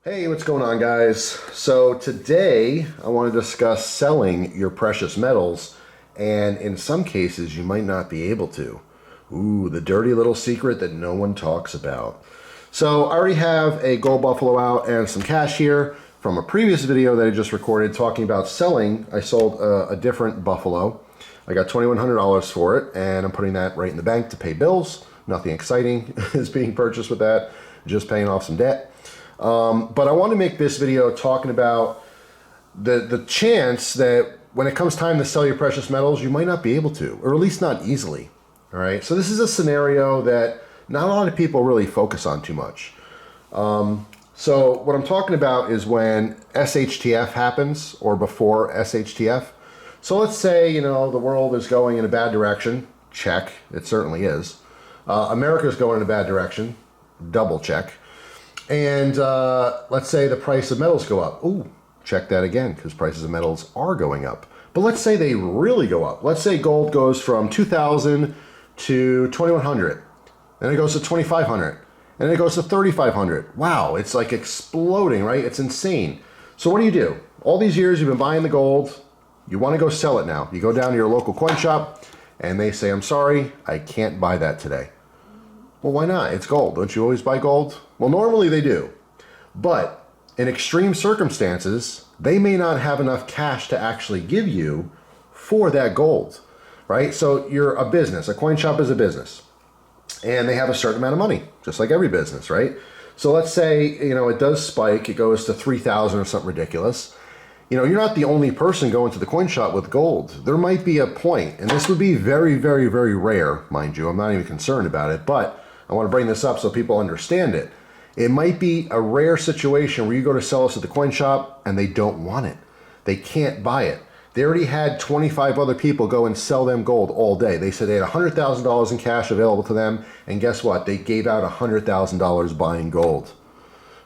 Hey, what's going on, guys? So today I want to discuss selling your precious metals, and in some cases you might not be able to. Ooh, the dirty little secret that no one talks about. So I already have a gold buffalo out and some cash here from a previous video that I just recorded talking about selling. I sold a different buffalo. I got $2,100 for it, and I'm putting that right in the bank to pay bills. Nothing exciting is being purchased with that, just paying off some debt. But I want to make this video talking about the chance that when it comes time to sell your precious metals, you might not be able to, or at least not easily. All right. So this is a scenario that not a lot of people really focus on too much. So what I'm talking about is when SHTF happens or before SHTF. So let's say, you know, the world is going in a bad direction. Check. It certainly is. America's going in a bad direction. Double check. And let's say the price of metals go up. Ooh, check that again, because prices of metals are going up. But let's say they really go up. Let's say gold goes from 2,000 to 2,100. Then it goes to 2,500. And then it goes to 3,500. Wow, it's like exploding, right? It's insane. So what do? All these years you've been buying the gold. You want to go sell it now. You go down to your local coin shop, and they say, I'm sorry, I can't buy that today. Well, why not? It's gold. Don't you always buy gold? Well, normally they do. But in extreme circumstances, they may not have enough cash to actually give you for that gold, right? So you're a business. A coin shop is a business. And they have a certain amount of money, just like every business, right? So let's say, you know, it does spike. It goes to 3,000 or something ridiculous. You know, you're not the only person going to the coin shop with gold. There might be a point, and this would be very, very, very rare, mind you. I'm not even concerned about it, but I want to bring this up so people understand it. It might be a rare situation where you go to sell this at the coin shop and they don't want it. They can't buy it. They already had 25 other people go and sell them gold all day. They said they had $100,000 in cash available to them, and guess what? They gave out $100,000 buying gold,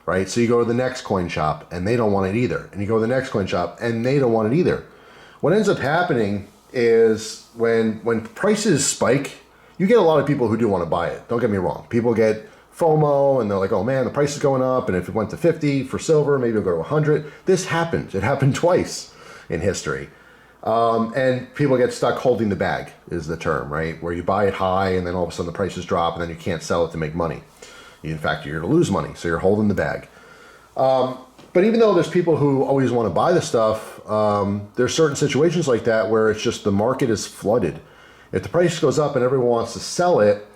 right? So you go to the next coin shop and they don't want it either. And you go to the next coin shop and they don't want it either. What ends up happening is when prices spike, you get a lot of people who do want to buy it. Don't get me wrong. People get FOMO and they're like, oh man, the price is going up. And if it went to 50 for silver, maybe it'll go to 100. This happened. It happened twice in history. And people get stuck holding the bag is the term, right? Where you buy it high and then all of a sudden the prices drop and then you can't sell it to make money. In fact, you're going to lose money. So you're holding the bag. But even though there's people who always want to buy the stuff, there's certain situations like that where it's just the market is flooded. If the price goes up and everyone wants to sell it,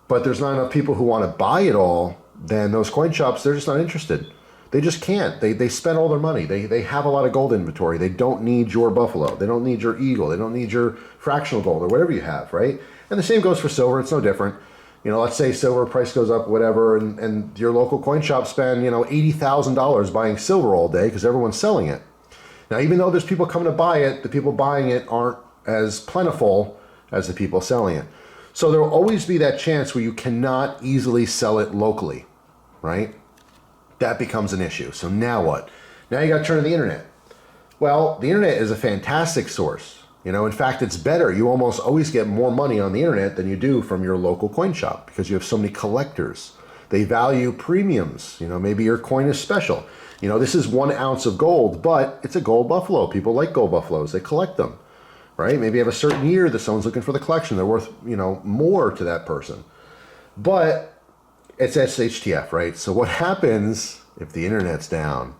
but there's not enough people who want to buy it all, then those coin shops, they're just not interested. They just can't. They spend all their money. They have a lot of gold inventory. They don't need your buffalo. They don't need your eagle. They don't need your fractional gold or whatever you have, right? And the same goes for silver. It's no different. You know, let's say silver price goes up, whatever, and your local coin shop spend, you know, $80,000 buying silver all day because everyone's selling it. Now, even though there's people coming to buy it, the people buying it aren't as plentiful as the people selling it. So there will always be that chance where you cannot easily sell it locally, right? That becomes an issue. So now what? Now you got to turn to the internet. Well, the internet is a fantastic source. You know, in fact, it's better. You almost always get more money on the internet than you do from your local coin shop because you have so many collectors. They value premiums. You know, maybe your coin is special. You know, this is 1 ounce of gold, but it's a gold buffalo. People like gold buffaloes. They collect them. Right? Maybe you have a certain year that someone's looking for the collection. They're worth, you know, more to that person. But it's SHTF, right? So what happens if the internet's down?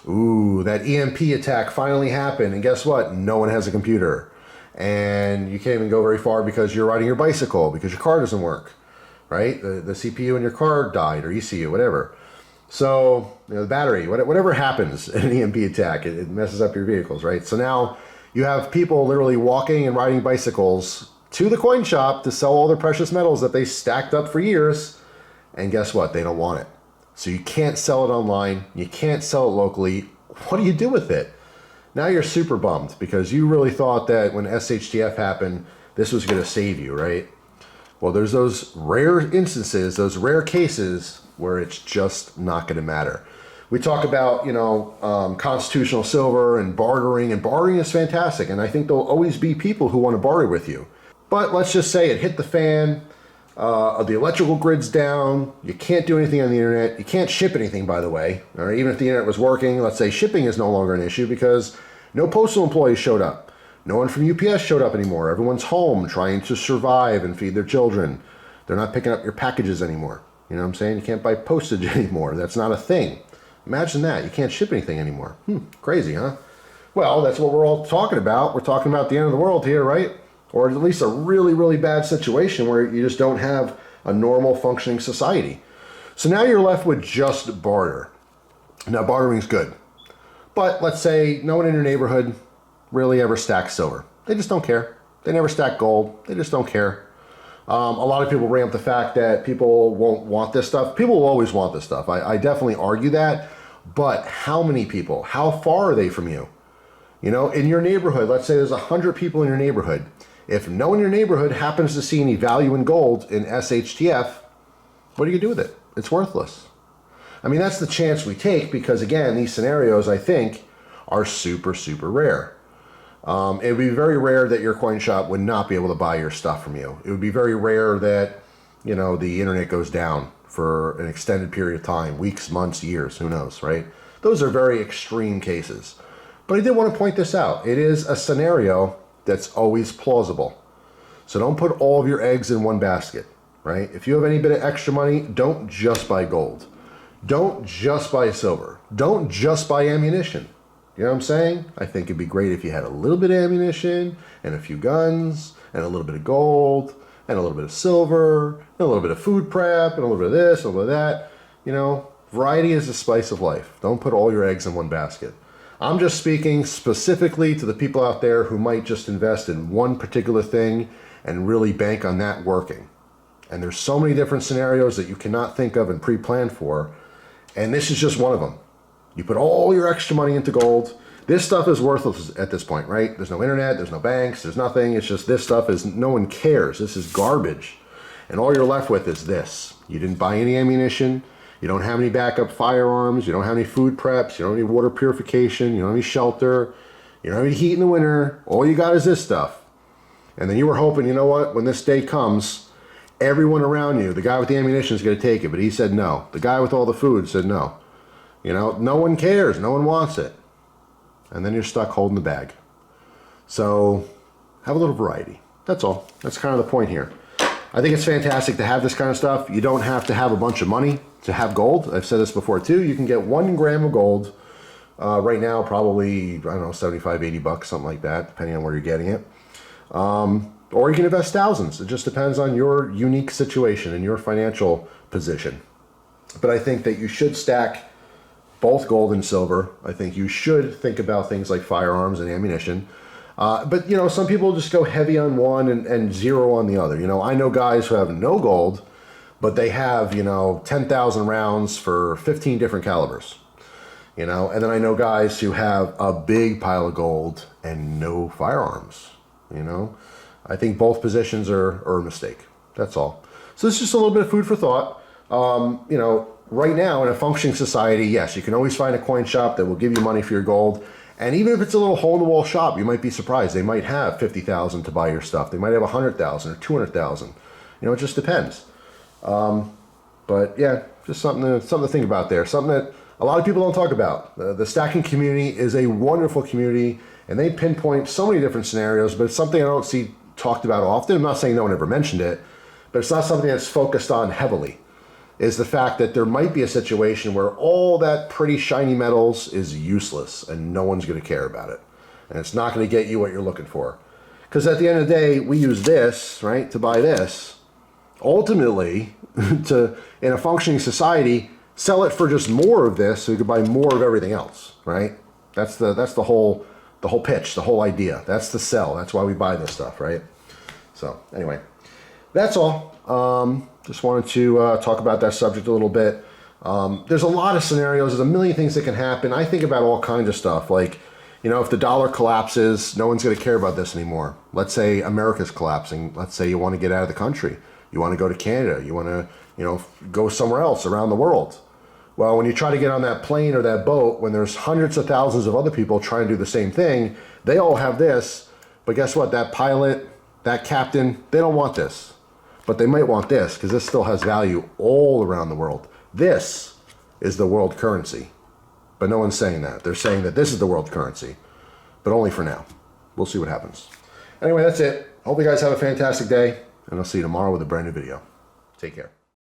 Ooh, that EMP attack finally happened. And guess what? No one has a computer. And you can't even go very far because you're riding your bicycle because your car doesn't work, right? The CPU in your car died or ECU, whatever. So, you know, the battery, whatever happens in an EMP attack, it messes up your vehicles, right? So now you have people literally walking and riding bicycles to the coin shop to sell all their precious metals that they stacked up for years. And guess what? They don't want it. So you can't sell it online. You can't sell it locally. What do you do with it? Now you're super bummed because you really thought that when SHTF happened, this was going to save you, right? Well, there's those rare instances, those rare cases where it's just not going to matter. We talk about, you know, constitutional silver and bartering is fantastic. And I think there'll always be people who want to barter with you. But let's just say it hit the fan. The electrical grid's down. You can't do anything on the internet. You can't ship anything, by the way. Or even if the internet was working, let's say shipping is no longer an issue because no postal employees showed up. No one from UPS showed up anymore. Everyone's home trying to survive and feed their children. They're not picking up your packages anymore. You know what I'm saying? You can't buy postage anymore. That's not a thing. Imagine that. You can't ship anything anymore. Crazy, huh? Well, that's what we're all talking about. We're talking about the end of the world here, right? Or at least a really, really bad situation where you just don't have a normal functioning society. So now you're left with just barter. Now, bartering's good. But let's say no one in your neighborhood really ever stacks silver. They just don't care. They never stack gold. They just don't care. A lot of people bring up the fact that people won't want this stuff. People will always want this stuff. I definitely argue that. But how many people? How far are they from you? You know, in your neighborhood, let's say there's 100 people in your neighborhood. If no one in your neighborhood happens to see any value in gold in SHTF, what are you going to do with it? It's worthless. I mean, that's the chance we take because, again, these scenarios, I think, are super, super rare. It would be very rare that your coin shop would not be able to buy your stuff from you. It would be very rare that, you know, the internet goes down for an extended period of time, weeks, months, years, who knows, right? Those are very extreme cases. But I did want to point this out. It is a scenario that's always plausible. So don't put all of your eggs in one basket, right? If you have any bit of extra money, don't just buy gold. Don't just buy silver. Don't just buy ammunition. You know what I'm saying? I think it'd be great if you had a little bit of ammunition and a few guns and a little bit of gold and a little bit of silver and a little bit of food prep and a little bit of this, a little bit of that. You know, variety is the spice of life. Don't put all your eggs in one basket. I'm just speaking specifically to the people out there who might just invest in one particular thing and really bank on that working. And there's so many different scenarios that you cannot think of and pre-plan for. And this is just one of them. You put all your extra money into gold. This stuff is worthless at this point, right? There's no internet, there's no banks, there's nothing. It's just this stuff is, no one cares. This is garbage. And all you're left with is this. You didn't buy any ammunition. You don't have any backup firearms. You don't have any food preps. You don't have any water purification. You don't have any shelter. You don't have any heat in the winter. All you got is this stuff. And then you were hoping, you know what, when this day comes, everyone around you, the guy with the ammunition is going to take it, but he said no. The guy with all the food said no. You know, no one cares. No one wants it. And then you're stuck holding the bag. So have a little variety. That's all. That's kind of the point here. I think it's fantastic to have this kind of stuff. You don't have to have a bunch of money to have gold. I've said this before too. You can get 1 gram of gold right now, probably, I don't know, 75, 80 bucks, something like that, depending on where you're getting it. Or you can invest thousands. It just depends on your unique situation and your financial position. But I think that you should stack both gold and silver. I think you should think about things like firearms and ammunition. But, you know, some people just go heavy on one and zero on the other. You know, I know guys who have no gold, but they have, you know, 10,000 rounds for 15 different calibers. You know, and then I know guys who have a big pile of gold and no firearms. You know, I think both positions are a mistake. That's all. So it's just a little bit of food for thought. You know, right now in a functioning society, yes, you can always find a coin shop that will give you money for your gold. And even if it's a little hole-in-the-wall shop, you might be surprised. They might have 50,000 to buy your stuff. They might have 100,000 or 200,000. You know, it just depends. But yeah, just something to think about there. Something that a lot of people don't talk about. The stacking community is a wonderful community, and they pinpoint so many different scenarios, but it's something I don't see talked about often. I'm not saying no one ever mentioned it, but it's not something that's focused on heavily. Is the fact that there might be a situation where all that pretty shiny metals is useless and no one's going to care about it. And it's not going to get you what you're looking for. Because at the end of the day, we use this, right, to buy this. Ultimately, to, in a functioning society, sell it for just more of this so you can buy more of everything else, right? That's the whole pitch, the whole idea. That's the sell. That's why we buy this stuff, right? So anyway, that's all. Just wanted to talk about that subject a little bit. There's a lot of scenarios. There's a million things that can happen. I think about all kinds of stuff. Like, you know, if the dollar collapses, no one's going to care about this anymore. Let's say America's collapsing. Let's say you want to get out of the country. You want to go to Canada. You want to, you know, go somewhere else around the world. Well, when you try to get on that plane or that boat, when there's hundreds of thousands of other people trying to do the same thing, they all have this. But guess what? That pilot, that captain, they don't want this. But they might want this because this still has value all around the world. This is the world currency. But no one's saying that. They're saying that this is the world currency, but only for now. We'll see what happens. Anyway, that's it. Hope you guys have a fantastic day, and I'll see you tomorrow with a brand new video. Take care.